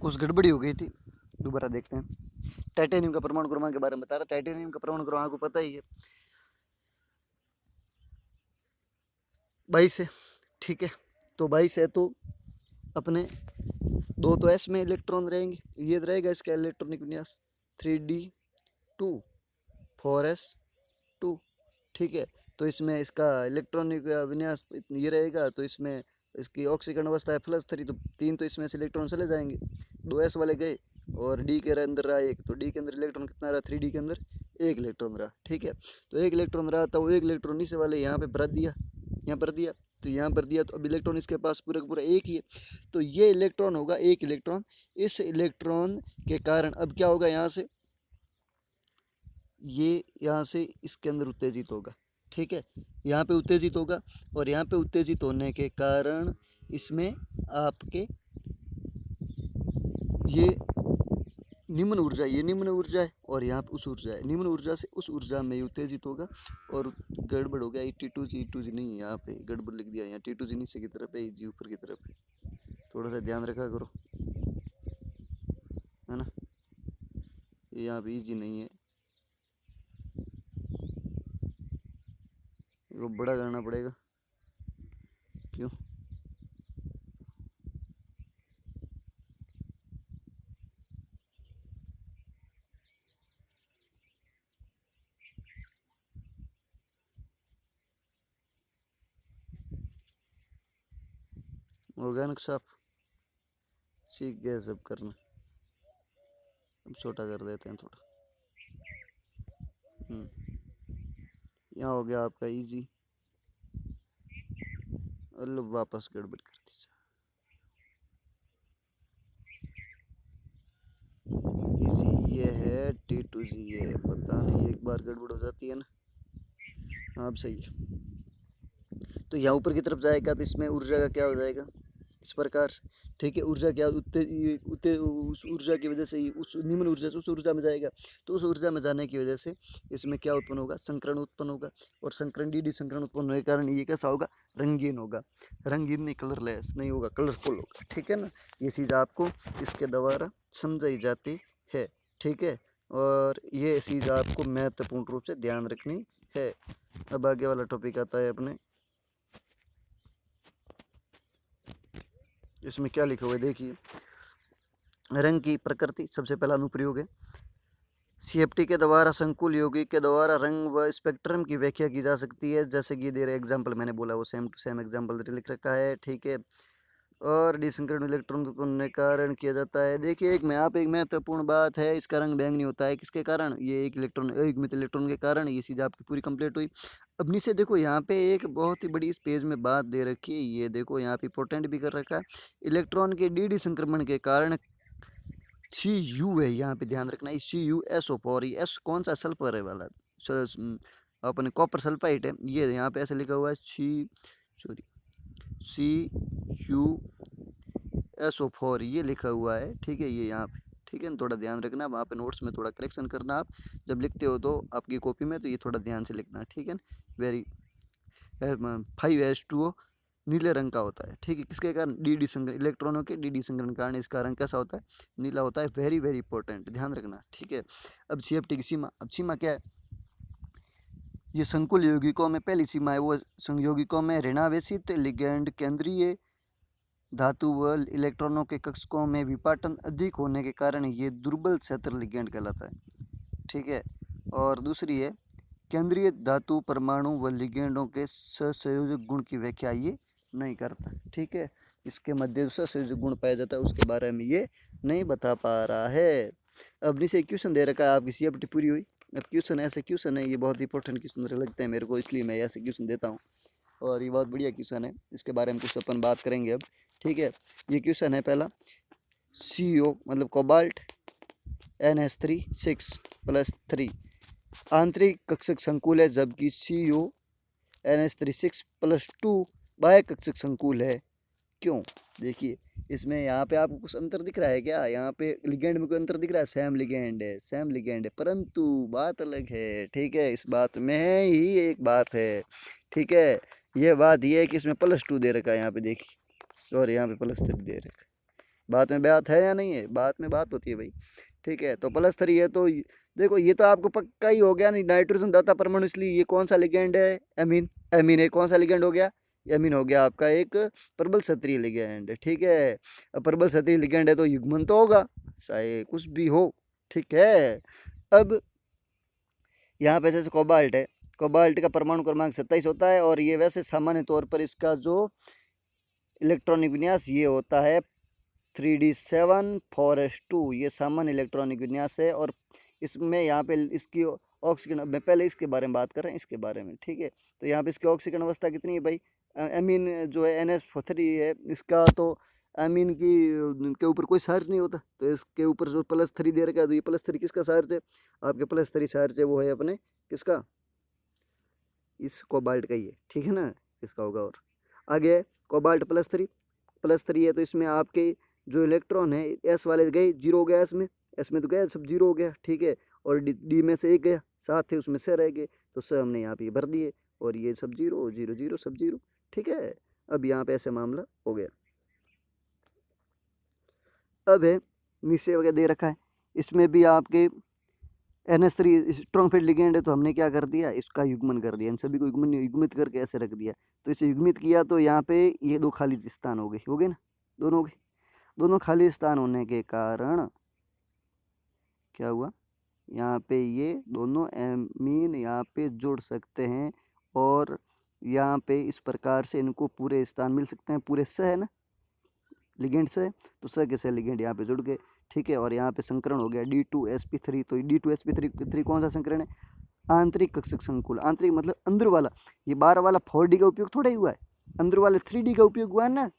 कुछ गड़बड़ी हो गई थी, दोबारा देखते हैं। टाइटेनियम का परमाणु क्रमांक के बारे में बता रहा। टाइटेनियम का परमाणु क्रमांक को पता ही है, 22 है। ठीक है, तो 22 है तो अपने दो तो एस में इलेक्ट्रॉन रहेंगे, ये रहेगा इसका इलेक्ट्रॉनिक विन्यास 3d2 4s2। ठीक है, तो इसमें इसका इलेक्ट्रॉनिक विन्यास ये रहेगा, तो इसमें इसकी ऑक्सीकरण अवस्था है +3, तो 3 तो इसमें से इलेक्ट्रॉन चले जाएंगे, 2s वाले गए और डी के अंदर रहा एक, तो डी के अंदर इलेक्ट्रॉन कितना रहा, 3d के अंदर एक इलेक्ट्रॉन रहा। ठीक है, तो एक इलेक्ट्रॉन रहा, तो वो एक इलेक्ट्रॉन नीचे वाले यहाँ पे भर दिया, यहाँ पर दिया, तो यहाँ पर दिया, तो अब इलेक्ट्रॉन इसके पास पूरा पूरा एक ही है, तो ये इलेक्ट्रॉन होगा एक इलेक्ट्रॉन। इस इलेक्ट्रॉन के कारण अब क्या होगा, यहाँ से ये यहाँ से इसके अंदर उत्तेजित होगा। ठीक है, यहाँ पे उत्तेजित होगा, और यहाँ पे उत्तेजित होने के कारण इसमें आपके ये निम्न ऊर्जा, ये निम्न ऊर्जा है, और यहाँ पे उस ऊर्जा है, निम्न ऊर्जा से उस ऊर्जा में उत्तेजित होगा। और गड़बड़ हो गया, T2G नहीं, यहाँ पे गड़बड़ लिख दिया, यहाँ T2G नीचे की तरफ है, जी ऊपर की तरफ है, थोड़ा सा ध्यान रखा करो, है ना। यहाँ पे जी नहीं है, वो बड़ा करना पड़ेगा, क्यों। ऑर्गेनिक साफ सीख गए सब करना, अब छोटा कर देते हैं थोड़ा। यहाँ हो गया आपका इजी, अल्लो वापस गड़बड़ कर दी। इजी ये है, T2G ये है, पता नहीं एक बार गड़बड़ हो जाती है ना। आप सही है, तो यहाँ ऊपर की तरफ जाएगा, तो इसमें ऊर्जा का क्या हो जाएगा, इस प्रकार से। ठीक है, ऊर्जा क्या उस ऊर्जा की वजह से ही उस निम्न ऊर्जा से उस ऊर्जा में जाएगा, तो उस ऊर्जा में जाने की वजह से इसमें क्या उत्पन्न होगा, संकरण उत्पन्न होगा, और संकरण डी संकरण उत्पन्न होने के कारण ये कैसा होगा, रंगीन होगा। रंगीन नहीं, कलरलेस नहीं होगा, कलरफुल होगा। ठीक है ना, ये चीज़ आपको इसके द्वारा समझाई जाती है। ठीक है, और ये चीज़ आपको महत्वपूर्ण रूप से ध्यान रखनी है। अब आगे वाला टॉपिक आता है अपने, इसमें क्या लिखा हुआ है देखिए, रंग की प्रकृति। सबसे पहला अनुप्रयोग है, सीएफटी के द्वारा संकुल यौगिक के द्वारा रंग व स्पेक्ट्रम की व्याख्या की जा सकती है, जैसे कि दे रहे एग्जाम्पल मैंने बोला वो सेम टू सेम एग्जाम्पल लिख रखा है। ठीक है, और डिसंकरण इलेक्ट्रॉन उत्पन्न के कारण किया जाता है। देखिए एक में आप एक महत्वपूर्ण बात है, इसका रंग बैंगनी होता है, किसके कारण, ये एक इलेक्ट्रॉन एक मित्र इलेक्ट्रॉन के कारण। ये चीज़ आपकी पूरी कंप्लीट हुई। अब नीचे देखो, यहाँ पे एक बहुत ही बड़ी इस पेज में बात दे रखी है, ये देखो यहाँ पे इंपॉर्टेंट भी कर रखा है, इलेक्ट्रॉन के डी संक्रमण के कारण Cu है, यहाँ पे ध्यान रखना, CuSO4, एस कौन सा, सल्फर है वाला, अपने कॉपर सल्फाइड है, ये यहाँ पे ऐसे लिखा हुआ है CuSO4 ये लिखा हुआ है। ठीक है, ये यहाँ पे, ठीक है, थोड़ा ध्यान रखना, वहाँ पे नोट्स में थोड़ा करेक्शन करना, आप जब लिखते हो तो आपकी कॉपी में, तो ये थोड़ा ध्यान से लिखना। ठीक है, वेरी 5s2O नीले रंग का होता है। ठीक है, किसके कारण, डी संकरण, इलेक्ट्रॉनों के डी संकरण कारण इसका रंग कैसा होता है, नीला होता है। वेरी वेरी इंपॉर्टेंट, ध्यान रखना। ठीक है, अब सीएफटी की सीमा, अब सीमा क्या है, ये संकुल यौगिकों में पहली सीमा है वो यौगिकों में ऋणावेशित लिगैंड केंद्रीय धातु व इलेक्ट्रॉनों के कक्षकों में विपाटन अधिक होने के कारण ये दुर्बल क्षेत्र लिगैंड कहलाता है। ठीक है, और दूसरी है केंद्रीय धातु परमाणु व लिगेंडों के सहसंयोजक गुण की व्याख्या ये नहीं करता। ठीक है, इसके मध्य सहसंयोजक गुण पाया जाता है, उसके बारे में ये नहीं बता पा रहा है। अब नीचे क्वेश्चन दे रखा है, आपकी सीएफटी पूरी हुई। अब क्वेश्चन ऐसे क्वेश्चन है, ये बहुत इंपॉर्टेंट क्वेश्चन लगते हैं मेरे को, इसलिए मैं ऐसे क्वेश्चन देता हूँ, और ये बहुत बढ़िया क्वेश्चन है, इसके बारे में कुछ अपन बात करेंगे अब। ठीक है, ये क्वेश्चन है पहला, CO मतलब कोबाल्ट NH3 6+3 आंतरिक कक्षक संकुल है, जबकि CuNH3 6+2 बाह्य कक्षक संकुल है, क्यों। देखिए इसमें यहाँ पे आपको कुछ अंतर दिख रहा है क्या, यहाँ पे लिगेंड में कोई अंतर दिख रहा है, सेम लिगेंड है, सेम लिगेंड है, परंतु बात अलग है। ठीक है, इस बात में ही एक बात है। ठीक है, ये बात ये है कि इसमें +2 दे रखा है यहाँ पे देखिए, और यहाँ पे +3 दे रखा है, बात में बात है या नहीं है? बात में बात होती है भाई। ठीक है, तो +3 है तो देखो ये तो आपको पक्का ही हो गया नहीं, नाइट्रोजन दाता परमाणु, इसलिए ये कौन सा लिगेंड है? एमीन। एमीन है, कौन सा लिगेंड हो गया? एमीन हो गया आपका एक प्रबल क्षत्रीय लिगेंड। ठीक है, अब प्रबल क्षत्रीय लिगेंड है तो युग्मन तो होगा, चाहे कुछ भी हो। ठीक है, अब यहाँ पे जैसे कोबाल्ट है, कोबाल्ट का परमाणु क्रमांक 27 होता है, और ये वैसे सामान्य तौर पर इसका जो इलेक्ट्रॉनिक विन्यास ये होता है 3d7 4s2, ये सामान्य इलेक्ट्रॉनिक विन्यास है। और इसमें यहाँ पे इसकी ऑक्सीजन, मैं पहले इसके बारे में बात कर रहे हैं, इसके बारे में। ठीक है, तो यहाँ पे इसकी ऑक्सीजन अवस्था कितनी है भाई? एमीन जो है NH3 है, इसका तो एमीन की के ऊपर कोई चार्ज नहीं होता, तो इसके ऊपर जो +3 दे रखा है, तो ये +3 किसका चार्ज है? आपके +3 चार्ज है वो है अपने किसका? इस कोबाल्ट का ही है। ठीक है ना, किसका होगा? और आगे कोबाल्ट +3 है, तो इसमें आपके जो इलेक्ट्रॉन है एस वाले गए, जीरो हो गया, एस में तो गया, सब जीरो हो गया। ठीक है, और डी में से एक गया, 7 थे उसमें से रह गए, तो सब हमने यहाँ पे भर दिए, और ये सब जीरो जीरो जीरो सब जीरो। ठीक है, अब यहाँ पे ऐसे मामला हो गया। अब है नीचे वगैरह दे रखा है, इसमें भी आपके NH3 स्ट्रॉन्ग फील्ड लिगेंड है, तो हमने क्या कर दिया? इसका युग्मन कर दिया, इन सभी को युग्मित करके ऐसे रख दिया। तो इसे युग्मित किया तो यहाँ पे ये दो खाली स्थान हो गए ना, दोनों हो गए। दोनों खाली स्थान होने के कारण क्या हुआ? यहाँ पे ये दोनों एमीन यहाँ पे जुड़ सकते हैं, और यहाँ पे इस प्रकार से इनको पूरे स्थान मिल सकते हैं, पूरे से है ना लिगेंड से, तो स के से लिगेंड यहाँ पे जुड़ गए। ठीक है, और यहाँ पे संकरण हो गया D2sp3। तो D2sp3 कौन सा संकरण है? आंतरिक कक्षक संकुल। आंतरिक मतलब अंदर वाला, ये बाहर वाला 4D का उपयोग थोड़ा ही हुआ है, अंदर वाले 3D का उपयोग हुआ है ना।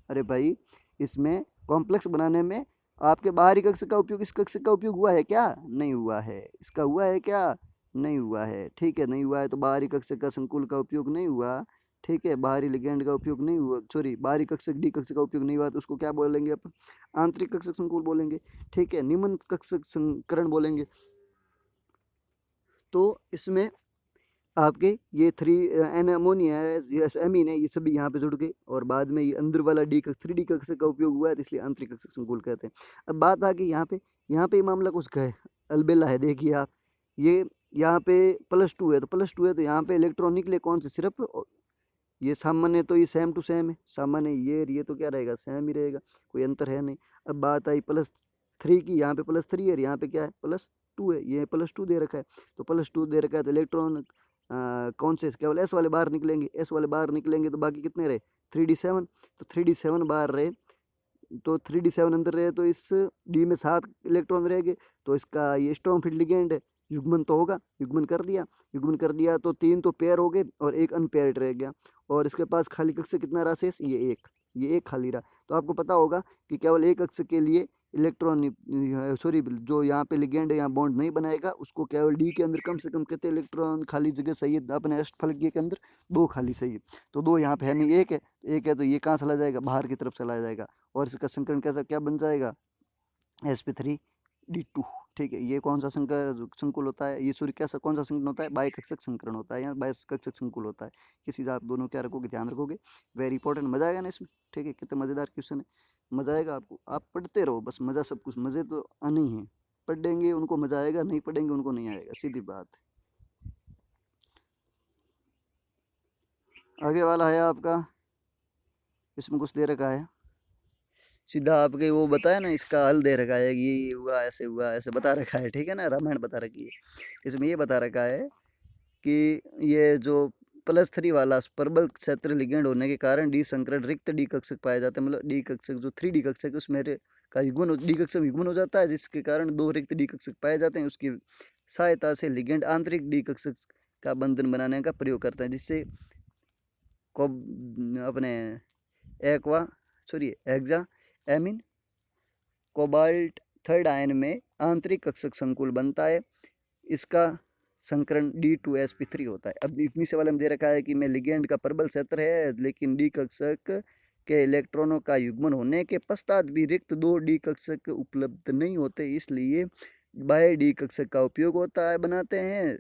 अरे भाई, इसमें कॉम्प्लेक्स बनाने में आपके बाहरी कक्षक का उपयोग, इस कक्षक का उपयोग हुआ है क्या? नहीं हुआ है। इसका हुआ है क्या? नहीं हुआ है। ठीक है, नहीं हुआ है तो बाहरी कक्षक का संकुल का उपयोग नहीं हुआ। ठीक है, बाहरी लिगेंड का उपयोग नहीं हुआ, सॉरी बाहरी कक्षक डी कक्षक का उपयोग नहीं हुआ, तो उसको क्या बोलेंगे अपन? आंतरिक कक्षक संकुल बोलेंगे। ठीक है, निम्न कक्षक संकरण बोलेंगे। तो इसमें आपके ये 3 अमोनिया है, ये एमीन है, ये सभी यहाँ पे जुड़ गए, और बाद में ये अंदर वाला D3D कक्षक का उपयोग हुआ है, तो इसलिए आंतरिक कक्षक संकुल कहते हैं। अब बात आ गई यहाँ पे मामला कुछ का है, अलबेला है। देखिए आप, ये यहाँ पे +2 है, तो +2 है तो यहाँ पे इलेक्ट्रॉन निकले कौन से? सिर्फ ये सामान्य, तो ये सेम टू सेम है, सामान्य ये तो क्या रहेगा? सेम ही रहेगा, कोई अंतर है नहीं। अब बात आई +3 की, यहाँ पे +3 है, यहाँ पे क्या है? +2 है, ये +2 दे रखा है, तो +2 दे रखा है, तो इलेक्ट्रॉन कौन से? केवल एस वाले बाहर निकलेंगे, एस वाले बाहर निकलेंगे, तो बाकी कितने रहे? 3d7, तो 3d7 बाहर रहे, तो 3d7 अंदर रहे, तो इस डी में 7 इलेक्ट्रॉन रह गए, तो इसका ये स्ट्रॉन्ग फील्ड लिगेंड है, युग्मन तो होगा, युग्मन कर दिया तो 3 तो पेयर हो गए, और एक अनपेयर्ड रह गया, और इसके पास खाली कक्षक कितना रहा शेष? ये एक खाली रहा। तो आपको पता होगा कि केवल एक कक्षक के लिए इलेक्ट्रॉन, सॉरी जो यहाँ पे लिगेंड है, यहाँ बॉन्ड नहीं बनाएगा, उसको केवल डी के अंदर कम से कम कितने इलेक्ट्रॉन खाली जगह चाहिए? अपने अष्टफलकीय के अंदर 2 खाली चाहिए, तो 2 यहाँ पे है नहीं, एक है, तो ये कहाँ चला जाएगा? बाहर की तरफ चला जाएगा, और इसका संकरण कैसा क्या बन जाएगा? sp3d2। ठीक है, ये कौन सा संकुल होता है? ये सूर्य कैसा कौन सा संकरण होता है? बाह्य कक्षक संकरण होता है, या बाह्य कक्षक संकुल होता है। किसी से आप दोनों क्या रखोगे? ध्यान रखोगे, वेरी इंपॉर्टेंट। मजा आएगा ना इसमें? ठीक है, कितने मजेदार क्वेश्चन है, मजा आएगा आपको, आप पढ़ते रहो बस, मजा सब कुछ, मजे तो आने ही है। पढ़ेंगे उनको मजा आएगा, नहीं पढ़ेंगे उनको नहीं आएगा, सीधी बात। आगे वाला है आपका, इसमें कुछ दे रखा है, सीधा आपके वो बताया ना, इसका हल दे रखा है, ये हुआ ऐसे बता रखा है। ठीक है ना, रामायण बता रखी है, इसमें ये बता रखा है कि ये जो +3 वाला प्रबल क्षेत्र लिगेंड होने के कारण डी संकरण रिक्त डी कक्षक पाया जाता है, मतलब डी कक्षक जो 3D कक्षक है उसमें का युग्मन डी कक्षक युग्मन हो जाता है, जिसके कारण 2 रिक्त डी कक्षक पाए जाते हैं। उसकी सहायता से लिगेंड आंतरिक डी कक्षक का बंधन बनाने का प्रयोग करता है, जिससे को अपने aqua sorry hexa amine cobalt 3rd ion में आंतरिक कक्षक संकुल बनता है। इसका संकरण D2sp3 होता है। अब इतनी सवाल में दे रखा है कि मैं लिगेंड का प्रबल क्षेत्र है, लेकिन डी कक्षक के इलेक्ट्रॉनों का युग्मन होने के पश्चात भी रिक्त 2 डी कक्षक उपलब्ध नहीं होते, इसलिए बाह्य डी कक्षक का उपयोग होता है, बनाते हैं,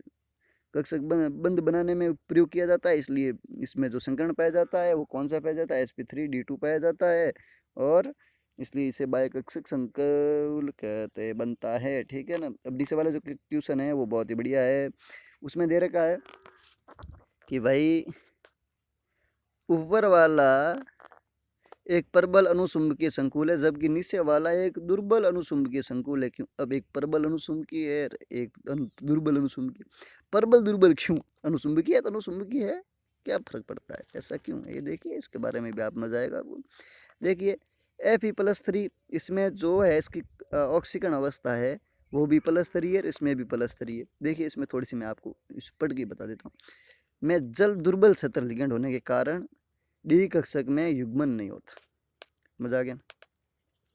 कक्षक बंद बनाने में प्रयोग किया जाता है। इसलिए इसमें जो संकरण पाया जाता है वो कौन सा पाया जाता है? sp3d2 पाया जाता है। और इसलिए इसे बाह्यकक्षक संकुल कहते बनता है, ठीक है ना। अब नीचे वाला जो क्वेश्चन है वो बहुत ही बढ़िया है। उसमें दे रखा है कि भाई ऊपर वाला एक प्रबल अनुचुंबकीय संकुल है जबकि नीचे वाला एक दुर्बल अनुचुंबकीय संकुल है। क्यों? अब एक प्रबल अनुचुंबकीय है, एक दुर्बल अनुचुंबकीय। प्रबल दुर्बल क्यों? अनुचुंबकीय है तो अनुचुंबकीय है, क्या फर्क पड़ता है? ऐसा क्यों? ये देखिए, इसके बारे में भी आप मजा आएगा आपको। देखिए Fe+3 इसमें जो है इसकी ऑक्सीकरण अवस्था है वो भी +3 है, इसमें भी +3 है। देखिए इसमें थोड़ी सी मैं आपको पढ़ के बता देता हूँ। मैं जल दुर्बल क्षेत्र लिगेंड होने के कारण डी कक्षक में युग्मन नहीं होता। मजा आ गया ना?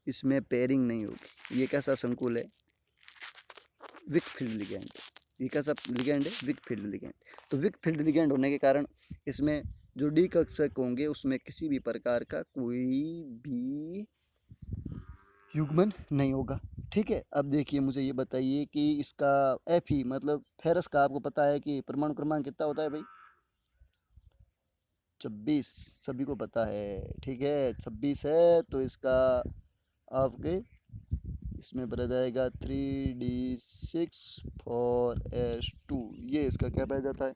इसमें पेयरिंग नहीं होगी। ये कैसा संकुल है? Weak field ligand. ये कैसा लिगेंड है? Weak field ligand. तो विक फील्ड लिगेंड होने के कारण इसमें जो डी कक्षक होंगे उसमें किसी भी प्रकार का कोई भी युग्मन नहीं होगा, ठीक है। अब देखिए मुझे ये बताइए कि इसका Fe मतलब फेरस का आपको पता है कि परमाणु क्रमांक कितना होता है भाई? 26, सभी को पता है, ठीक है। 26 है तो इसका आपके इसमें भरा जाएगा 3d6 4s2। ये इसका क्या पाया जाता है?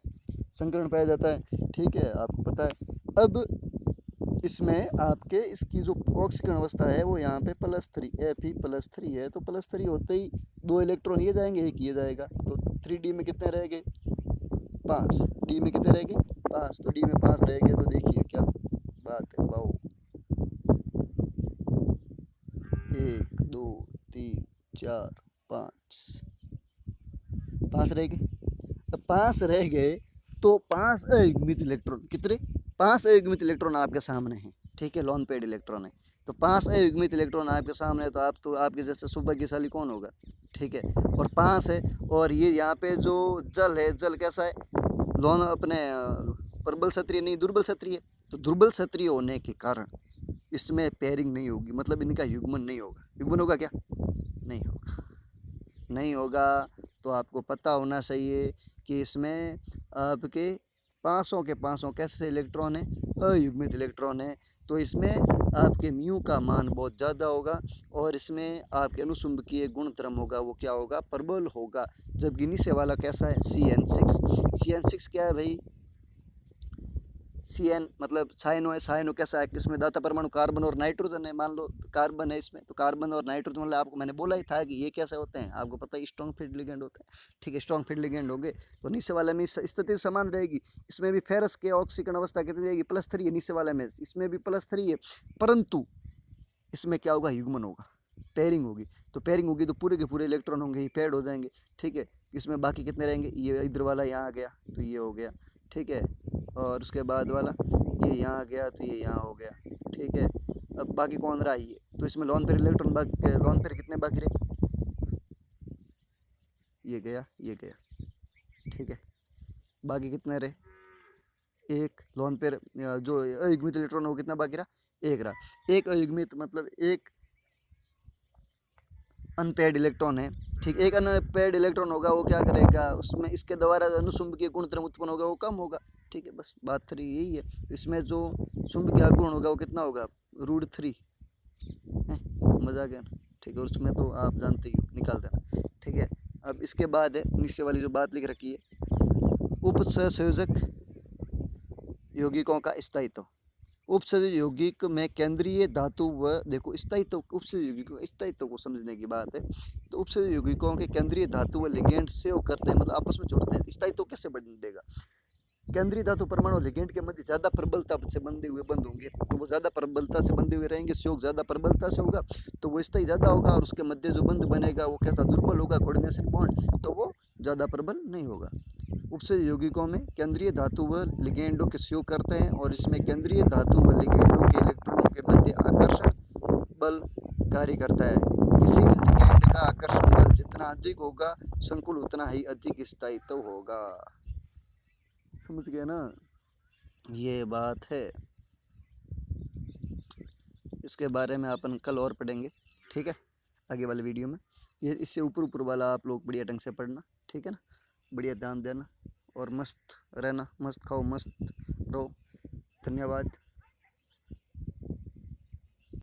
संकरण पाया जाता है, ठीक है, आपको पता है। अब इसमें आपके इसकी जो ऑक्सीकरण अवस्था है वो यहाँ पे +3 Fe+3 है, तो +3 होते ही 2 इलेक्ट्रॉन ये जाएंगे, एक ये जाएगा, तो 3d में कितने रहेंगे? 5। डी में कितने रहेंगे? 5। तो डी में 5 रहेंगे। तो देखिए क्या बात है, वाओ। 1 2 3 4 5 5 रह गए। अब 5 रह गए तो 5 अयुग्मित इलेक्ट्रॉन, कितने? 5 अयुग्मित इलेक्ट्रॉन आपके सामने हैं, ठीक है, लॉन पेड इलेक्ट्रॉन है। तो 5 अयुग्मित इलेक्ट्रॉन आपके सामने है, तो आपके जैसे सौभाग्यशाली कौन होगा, ठीक है। और 5 है, और ये यहाँ पे जो जल है, जल कैसा है? लॉन अपने प्रबल क्षत्रिय नहीं, दुर्बल क्षत्रिय। तो दुर्बल क्षत्रिय होने के कारण इसमें पेयरिंग नहीं होगी, मतलब इनका युग्मन नहीं होगा। युग्मन होगा क्या? नहीं होगा, नहीं होगा। तो आपको पता होना चाहिए कि इसमें आपके 500 के 500 कैसे इलेक्ट्रॉन है? अयुग्मित इलेक्ट्रॉन है। तो इसमें आपके म्यू का मान बहुत ज़्यादा होगा और इसमें आपके अनुचुंबकीय गुणधर्म होगा वो क्या होगा? प्रबल होगा। जबकि नीचे वाला कैसा है? CN6। CN6 क्या है भाई? CN मतलब साइनो है। साइनो कैसा है? इसमें दाता परमाणु कार्बन और नाइट्रोजन है। मान लो कार्बन है इसमें, तो कार्बन और नाइट्रोजन, मतलब आपको मैंने बोला ही था कि ये कैसे होते हैं, आपको पता है, स्ट्रॉन्ग फील्ड लिगेंड होते हैं, ठीक है। स्ट्रॉन्ग फील्ड लिगेंड होंगे तो नीचे वाले में स्थिति समान रहेगी। इसमें भी फेरस के ऑक्सीकरण अवस्था कितनी रहेगी? +3 है। नीचे वाले में इसमें भी +3 है, परंतु इसमें क्या होगा? युग्मन होगा, पेयरिंग होगी। तो पेयरिंग होगी तो पूरे के पूरे इलेक्ट्रॉन होंगे ये पेड हो जाएंगे, ठीक है। इसमें बाकी कितने रहेंगे? ये इधर वाला यहाँ आ गया तो ये हो गया, ठीक है। और उसके बाद वाला ये यहाँ आ गया तो ये यहाँ हो गया, ठीक है। अब बाकी कौन रहा? ये। तो इसमें lone pair electron lone pair कितने बाकी रहे? ये गया, ये गया, ठीक है। बाकी कितने रहे? एक लॉन पेयर जो अयुग्मित इलेक्ट्रॉन वो कितना बाकी रहा? एक रहा। एक अयुग्मित मतलब एक अनपेड इलेक्ट्रॉन है, ठीक। एक अनपेड इलेक्ट्रॉन होगा वो क्या करेगा? उसमें इसके द्वारा अनुचुंबकीय गुणधर्म उत्पन्न होगा वो कम होगा, ठीक है। बस बात 3 यही है। इसमें जो चुंबकीय गुण होगा वो कितना होगा? √3 है। मजा आ गया ना, ठीक है। और उसमें तो आप जानते ही, निकाल देना, ठीक है। अब इसके बाद है नीचे वाली जो बात लिख रखी है, उपसंयोजक यौगिकों का स्थायित्व। उपसंयोजक यौगिक में केंद्रीय धातु व देखो स्थायित्व, उपसंयोजक यौगिकों स्थायित्व को समझने की बात है। तो उपसंयोजक यौगिकों के केंद्रीय धातु व लिगेंड सहयोग करते हैं, मतलब आपस में जुड़ते हैं। स्थायित्व कैसे बढ़ेगा? केंद्रीय धातु परमाणु लिगेंड के मध्य ज़्यादा प्रबलता से बंद होंगे, तो वो ज़्यादा प्रबलता से बंधे हुए रहेंगे, सहयोग ज़्यादा प्रबलता से होगा तो वो स्थायी ज़्यादा होगा। और उसके मध्य जो बंध बनेगा वो कैसा? दुर्बल होगा, कोऑर्डिनेशन बॉन्ड, तो वो ज़्यादा प्रबल नहीं होगा। उपसंयोजक यौगिकों में केंद्रीय धातु व लिगेंडों के सहयोग करते हैं और इसमें केंद्रीय धातु व लिगेंडों के इलेक्ट्रॉनों के मध्य आकर्षण बल कार्य करता है। किसी लिगेंड का आकर्षण बल जितना अधिक होगा संकुल उतना ही अधिक स्थायित्व होगा। समझ गए ना? ये बात है। इसके बारे में अपन कल और पढ़ेंगे, ठीक है, आगे वाले वीडियो में। ये इससे ऊपर ऊपर वाला आप लोग बढ़िया ढंग से पढ़ना, ठीक है ना, बढ़िया ध्यान देना और मस्त रहना, मस्त खाओ, मस्त रहो। धन्यवाद।